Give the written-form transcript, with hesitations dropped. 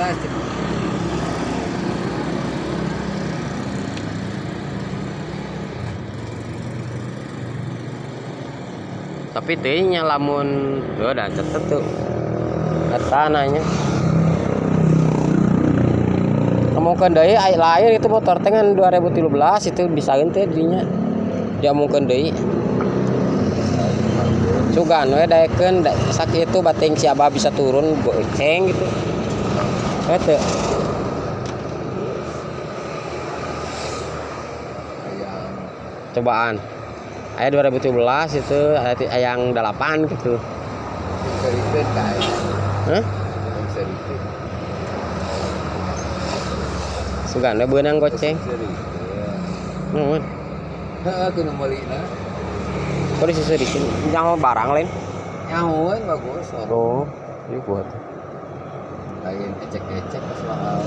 Tapi tehnya lamun udah catet tuh tanahnya ngomongkeun deui lain itu motor teh kan 2013 itu bisain teh dirinya dia mungkin deui sugan we daekeun sakit itu bating si Abah bisa turun goceng gitu eta cobaan aya 2017 itu aya yang 8 gitu seripin kae hah seripin sugan we beunang goceng nuhun heeh kudu meulina kok disisirikin nyawa barang lain nyahoeun bagus oh ieu kuat lain ecek-ecek soal